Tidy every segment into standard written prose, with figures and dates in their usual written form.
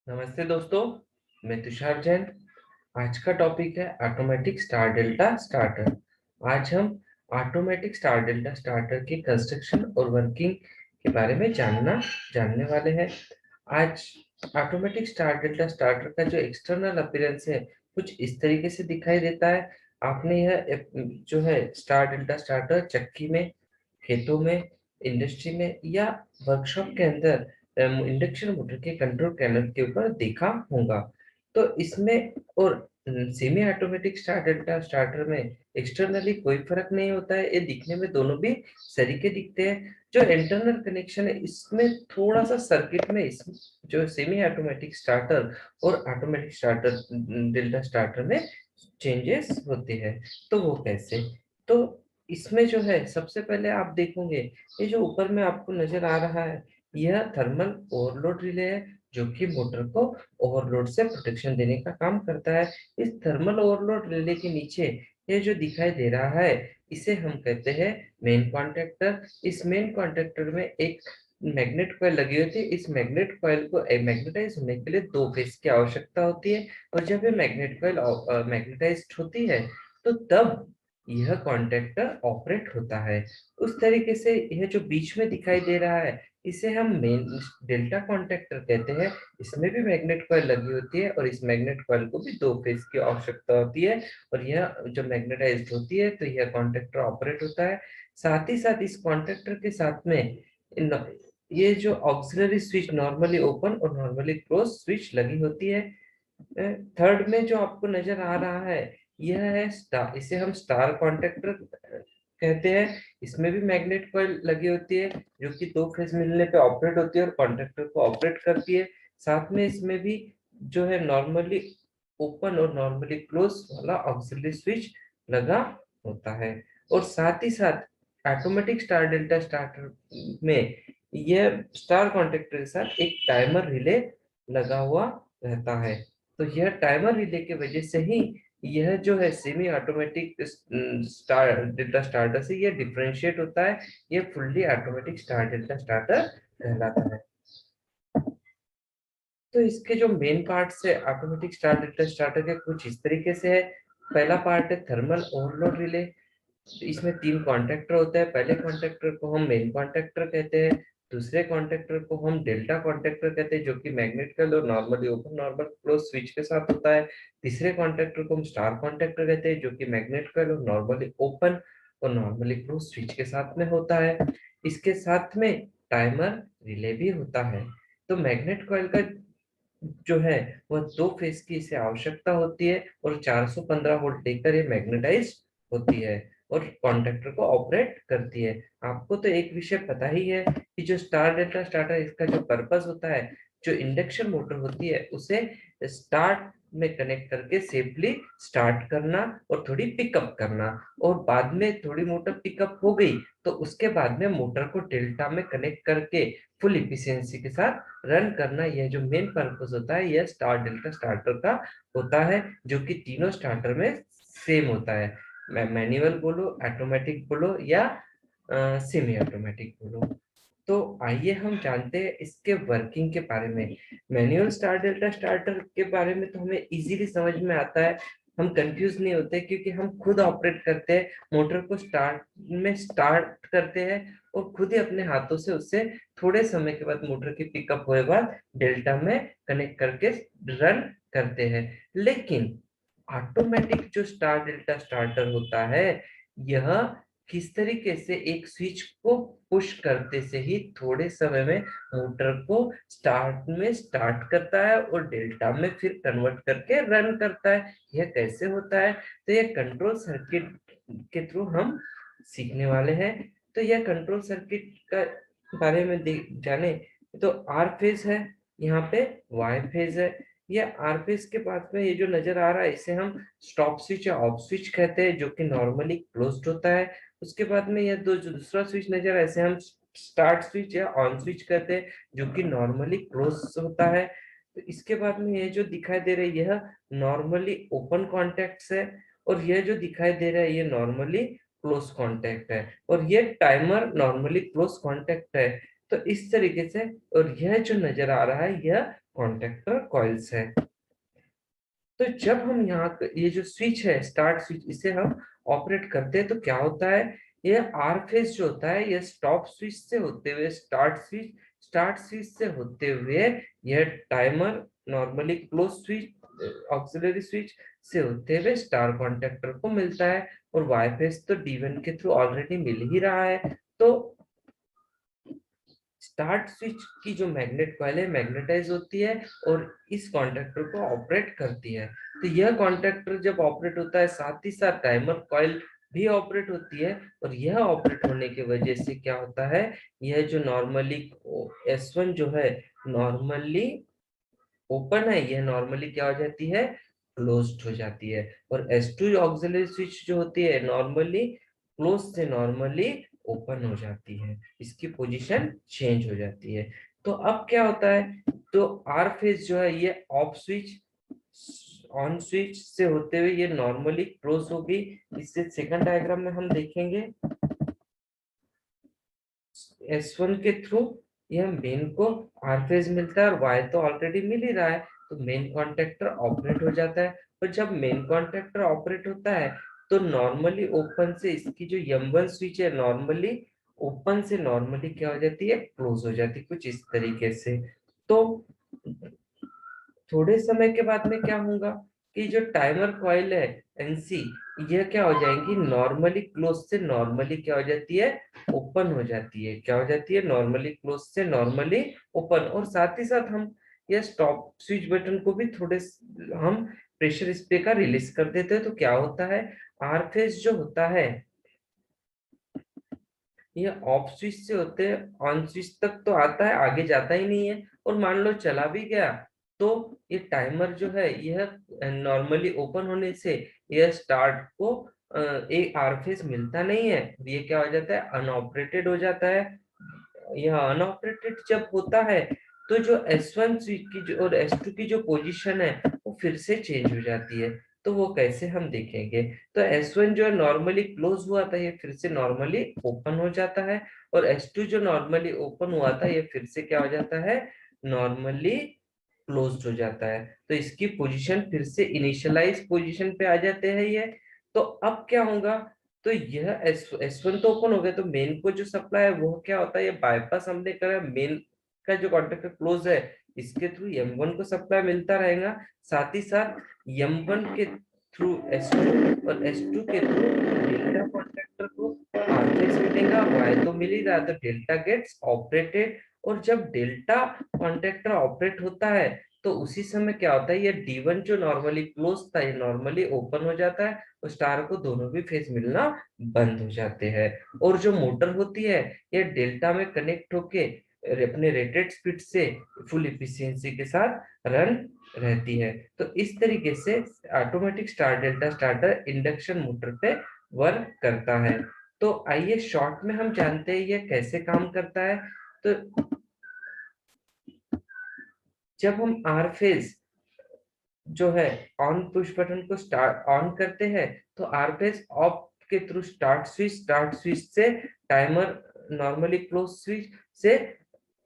नमस्ते दोस्तों, मैं तुषार जैन। आज का टॉपिक है ऑटोमेटिक स्टार डेल्टा स्टार्टर। आज हम ऑटोमेटिक स्टार डेल्टा स्टार्टर की कंस्ट्रक्शन और वर्किंग के बारे में जानने वाले हैं। आज ऑटोमेटिक स्टार डेल्टा स्टार्टर का जो एक्सटर्नल अपीयरेंस है कुछ इस तरीके से दिखाई देता है। आपने यह जो है स्टार डेल्टा स्टार्टर चक्की में, खेतों में, इंडस्ट्री में या वर्कशॉप के अंदर इंडक्शन मोटर के कंट्रोल पैनल के ऊपर देखा होगा। तो इसमें और semi automatic star delta starter में एक्सटर्नली कोई फर्क नहीं होता है। ये दिखने में दोनों भी सरीके दिखते हैं। जो इंटरनल कनेक्शन है इसमें थोड़ा सा सर्किट में इस जो सेमी ऑटोमेटिक स्टार्टर और ऑटोमेटिक स्टार्टर डेल्टा स्टार्टर में चेंजेस होते हैं। तो वो कैसे? तो इसमें जो है सबसे पहले आप देखोगे, ये जो ऊपर में आपको नजर आ रहा है यह थर्मल ओवरलोड रिले है, जो कि मोटर को ओवरलोड से प्रोटेक्शन देने का काम करता है। इस थर्मल ओवरलोड रिले के नीचे ये जो दिखाई दे रहा है इसे हम कहते हैं मेन कॉन्टेक्टर। इस मेन कॉन्टेक्टर में एक मैग्नेट कॉइल लगी होती है। इस मैग्नेट कॉइल को मैग्नेटाइज होने के लिए दो फेस की आवश्यकता होती है, और जब ये मैग्नेट कॉइल मैग्नेटाइज्ड होती है तो तब यह कॉन्टेक्टर ऑपरेट होता है। उस तरीके से यह जो बीच में दिखाई दे रहा है इसे हम मेन डेल्टा कॉन्टेक्टर कहते हैं। इसमें भी मैग्नेट कॉइल लगी होती है और इस मैग्नेट कॉइल को भी दो फेस की आवश्यकता होती है, और यह जो मैग्नेटाइज्ड होती है तो यह कॉन्टेक्टर ऑपरेट होता है। साथ ही साथ इस कॉन्टेक्टर के साथ में ये जो ऑक्सिलरी स्विच नॉर्मली ओपन और नॉर्मली क्लोज स्विच लगी होती है। थर्ड में जो आपको नजर आ रहा है यह है स्टार, इसे हम स्टार कॉन्टेक्टर कहते हैं। इसमें भी मैग्नेट कॉइल लगी होती है जो कि दो फेज मिलने पे ऑपरेट होती है और कॉन्टेक्टर को ऑपरेट करती है। साथ में इसमें भी जो है नॉर्मली ओपन और नॉर्मली क्लोज वाला ऑक्सिलरी स्विच लगा होता है। और साथ ही साथ ऑटोमेटिक स्टार डेल्टा स्टार्टर में यह स्टार कॉन्टेक्टर के साथ एक टाइमर रिले लगा हुआ रहता है। तो यह टाइमर रिले की वजह से ही यह जो है semi automatic star delta starter से यह डिफरेंशिएट होता है। यह fully automatic star delta starter कहलाता है। तो इसके जो मेन पार्ट्स है ऑटोमेटिक स्टार डेल्टा स्टार्टर के कुछ इस तरीके से है। पहला पार्ट है थर्मल ओवरलोड रिले। इसमें तीन कॉन्ट्रैक्टर होते हैं। पहले कॉन्ट्रैक्टर को हम मेन कॉन्ट्रैक्टर कहते हैं, दूसरे कॉन्ट्रैक्टर को हम डेल्टा कॉन्ट्रैक्टर कहते हैं जो कि मैग्नेट का और normally open normal close switch के साथ होता है। तीसरे कॉन्ट्रैक्टर को हम स्टार कॉन्ट्रैक्टर कहते हैं जो कि मैग्नेट का और नॉर्मली ओपन और नॉर्मली क्लोज स्विच के साथ में होता है। इसके साथ में टाइमर रिले भी होता है। तो मैग्नेट कॉइल का जो है वह दो फेज की इसे आवश्यकता होती है और 415 वोल्ट लेकर ये मैग्नेटाइज होती है और कॉन्टेक्टर को ऑपरेट करती है। आपको तो एक विषय पता ही है कि जो स्टार डेल्टा स्टार्टर इसका जो पर्पस होता है, जो इंडक्शन मोटर होती है उसे स्टार्ट में कनेक्ट करके सेफली स्टार्ट करना और थोड़ी पिकअप करना, और बाद में थोड़ी मोटर पिकअप हो गई तो उसके बाद में मोटर को डेल्टा में कनेक्ट करके फुल इफिशियंसी के साथ रन करना। यह जो मेन पर्पस होता है यह स्टार डेल्टा स्टार्टर का होता है, जो कि तीनों स्टार्टर में सेम होता है। मैनुअल बोलो, ऑटोमेटिक बोलो या सेमी ऑटोमेटिक बोलो। तो आइए हम जानते हैं इसके वर्किंग के बारे में। मैनुअल स्टार डेल्टा स्टार्टर के बारे में तो हमें इजीली समझ में आता है, हम कंफ्यूज नहीं होते क्योंकि हम खुद ऑपरेट करते हैं, मोटर को स्टार्ट करते हैं और खुद ही अपने हाथों से उससे थोड़े समय के बाद मोटर की पिकअप हुए बाद डेल्टा में कनेक्ट करके रन करते हैं। लेकिन ऑटोमेटिक जो स्टार डेल्टा स्टार्टर होता है यह किस तरीके से एक स्विच को पुश करते से ही थोड़े समय में मोटर को स्टार्ट करता है और डेल्टा में फिर कन्वर्ट करके रन करता है। यह कैसे होता है? तो यह कंट्रोल सर्किट के थ्रू हम सीखने वाले हैं। तो यह कंट्रोल सर्किट का बारे में जाने तो आर फेज है, यहाँ पे वाई फेज है। ये आर फेज के पास में ये जो नजर आ रहा है इसे हम स्टॉप स्विच या ऑफ स्विच कहते हैं जो कि नॉर्मली क्लोज्ड होता है। उसके बाद में यह दो जो दूसरा स्विच नजर है इसे हम स्टार्ट स्विच या ऑन स्विच कहते हैं जो कि नॉर्मली क्लोज होता है। तो इसके बाद में ये जो दिखाई दे रहा है यह नॉर्मली ओपन कॉन्टेक्ट है, और यह जो दिखाई दे रहा है ये नॉर्मली क्लोज कॉन्टेक्ट है, और ये टाइमर नॉर्मली क्लोज कॉन्टेक्ट है। तो इस तरीके से, और यह जो नजर आ रहा है यह कॉन्टेक्टर कॉइल्स है। तो जब हम यहाँ ये जो स्विच है स्टार्ट स्विच, इसे हम ऑपरेट करते हैं तो क्या होता है, ये आर फेज जो होता है ये स्टॉप स्विच से होते हुए स्टार्ट स्विच से होते हुए यह timer normally close switch auxiliary switch से होते हुए स्टार कॉन्टेक्टर को मिलता है। और वाई फेज तो D1 के थ्रू ऑलरेडी मिल ही रहा है। तो स्टार्ट स्विच की जो मैग्नेट कॉइल है मैग्नेटाइज होती है और इस कॉन्टेक्टर को ऑपरेट करती है। तो यह कॉन्टेक्टर जब ऑपरेट होता है साथ ही साथ टाइमर कॉइल भी ऑपरेट होती है। और यह ऑपरेट होने की वजह से क्या होता है, यह जो नॉर्मली S1 जो है नॉर्मली ओपन है, यह नॉर्मली क्या हो जाती है, क्लोज्ड हो जाती है। और S2 ऑक्सिलरी स्विच जो होती है नॉर्मली क्लोज से नॉर्मली ओपन हो जाती है, इसकी पोजीशन चेंज हो जाती है। तो अब क्या होता है, तो आर फेज जो है ये ऑफ स्विच ऑन स्विच से होते हुए ये नॉर्मली क्लोज होगी। इससे सेकंड डायग्राम में हम देखेंगे S1 के थ्रू यह मेन को आर फेज मिलता है और वाई तो ऑलरेडी मिल ही रहा है, तो मेन कॉन्टेक्टर ऑपरेट हो जाता है। और जब मेन कॉन्टेक्टर ऑपरेट होता है तो नॉर्मली ओपन से इसकी जो M1 स्विच है नॉर्मली ओपन से नॉर्मली क्या हो जाती है, क्लोज हो जाती है कुछ इस तरीके से। तो थोड़े समय के बाद में क्या होगा कि जो टाइमर कॉइल है एनसी, यह क्या हो जाएंगी, नॉर्मली क्लोज से नॉर्मली क्या हो जाती है, ओपन हो जाती है। क्या हो जाती है, नॉर्मली क्लोज से नॉर्मली ओपन। और साथ ही साथ हम यह स्टॉप स्विच बटन को भी थोड़े हम प्रेशर इस पे का रिलीज कर देते हैं तो क्या होता है, आर फेज जो होता है ये ऑफ स्विच से होते हैं ऑन स्विच तक तो आता है, आगे जाता ही नहीं है। और मान लो चला भी गया तो ये टाइमर जो है यह नॉर्मली ओपन होने से यह स्टार्ट को एक आर फेज मिलता नहीं है, ये क्या हो जाता है, अनऑपरेटेड हो जाता है। यह अनऑपरेटेड जब होता है तो जो S1 स्विच की जो और S2 की जो पोजीशन है वो फिर से चेंज हो जाती है। तो वो कैसे हम देखेंगे, तो S1 जो है नॉर्मली क्लोज हुआ था ये फिर से नॉर्मली ओपन हो जाता है। और S2 जो नॉर्मली ओपन हुआ था ये फिर से क्या हो जाता है, नॉर्मली क्लोज्ड हो जाता है। तो इसकी पोजीशन फिर से इनिशियलाइज पोजीशन पे आ जाते हैं ये। तो अब क्या होगा, तो यह S1 तो ओपन हो गया, तो मेन को जो सप्लाई है वो क्या होता है, ये बाईपास हमने करा, मेन का जो कॉन्टेक्टर क्लोज है इसके थ्रू M1 को सप्लाई मिलता रहेगा। साथ ही साथ M1 के थ्रू S2 और S2 के थ्रू डेल्टा कॉन्ट्रैक्टर को आरफेस मिलेगा, वाई तो मिल ही रहा है, तो डेल्टा गेट्स ऑपरेटेड। और जब डेल्टा कॉन्ट्रैक्टर ऑपरेट होता है तो उसी समय क्या होता है, ये D1 जो नॉर्मली क्लोज था ये नॉर्मली ओपन हो जाता है और स्टार को दोनों भी फेज मिलना बंद हो जाते हैं। और जो मोटर होती है ये डेल्टा में कनेक्ट होके अपने रेटेड स्पीड से फुल इफिशियंसी के साथ रन रहती है। तो इस तरीके से automatic star delta starter induction motor पे वर्क करता है। तो आइए शॉर्ट में हम जानते हैं ये कैसे काम करता है। तो जब हम आर फेज जो है ऑन पुश बटन को स्टार्ट ऑन करते हैं तो आर फेज ऑफ के थ्रू स्टार्ट स्विच से टाइमर नॉर्मली क्लोज स्विच से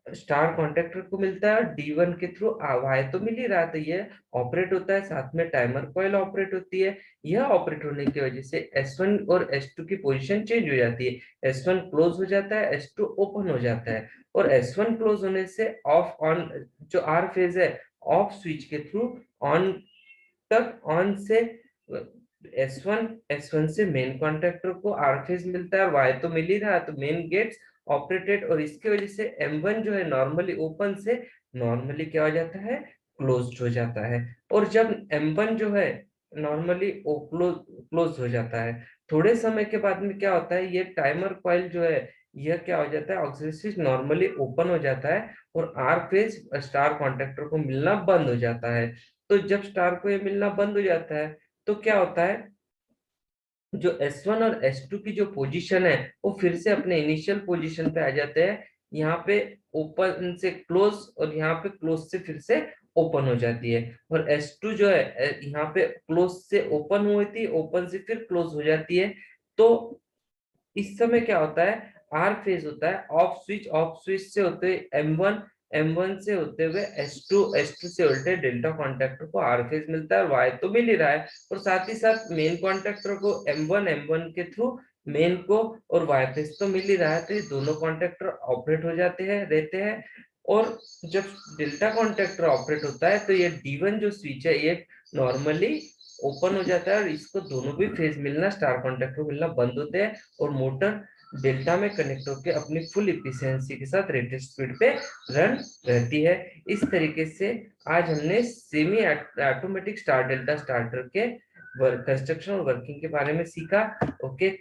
स्टार कॉन्टेक्टर को मिलता है। और D1 के थ्रू वाई तो मिल ही रहा था, ये ऑपरेट होता है, साथ में टाइमर कॉइल ऑपरेट होती है। यह ऑपरेट होने की वजह से S1 और S2 की पोजीशन चेंज हो जाती है, S1 क्लोज हो जाता है, S2 ओपन हो जाता है। और S1 क्लोज होने से ऑफ ऑन जो आर फेज है ऑफ स्विच के थ्रू ऑन तक, ऑन से S1 से मेन कॉन्ट्रैक्टर को आर फेज मिलता है और वाई तो मिल ही रहा है, तो मेन गेट्स ऑपरेटेड। और इसकी वजह से M1 जो है नॉर्मली ओपन से नॉर्मली क्या हो जाता है, क्लोज्ड हो जाता है। और जब M1 जो है नॉर्मली क्लोज हो जाता है, थोड़े समय के बाद में क्या होता है, ये टाइमर कॉइल जो है यह क्या हो जाता है, ऑक्सिलरी स्विच नॉर्मली ओपन हो जाता है और आर फेज स्टार कॉन्ट्रैक्टर को मिलना बंद हो जाता है। तो जब स्टार को ये मिलना बंद हो जाता है तो क्या होता है, जो S1 और S2 की जो पोजीशन है वो फिर से अपने इनिशियल पोजीशन पे आ जाते हैं। यहाँ पे ओपन से क्लोज और यहाँ पे क्लोज से फिर से ओपन हो जाती है। और S2 जो है यहाँ पे क्लोज से ओपन हुई थी, ओपन से फिर क्लोज हो जाती है। तो इस समय क्या होता है, आर फेज होता है ऑफ स्विच से होते हुए M1 M1 से होते हुए S2 से उल्टे डेल्टा कॉन्टैक्टर को R फेज मिलता है और Y तो मिल ही रहा है, और साथ ही साथ मेन कॉन्टैक्टर को M1 के थ्रू मेन को और Y फेज तो मिल ही रहा है, तो ये दोनों कॉन्टैक्टर ऑपरेट हो जाते हैं रहते हैं। और जब डेल्टा कॉन्टैक्टर ऑपरेट होता है तो ये D1 जो स्विच है ये नॉर्मली ओपन हो जाता है और इसको दोनों भी फेज मिलना, स्टार कॉन्टैक्टर को मिलना बंद होते हैं और मोटर डेल्टा में कनेक्ट होकर अपनी फुल इफिशियंसी के साथ रेटेड स्पीड पे रन रहती है। इस तरीके से आज हमने semi automatic star delta starter के कंस्ट्रक्शन और वर्किंग के बारे में सीखा। ओके।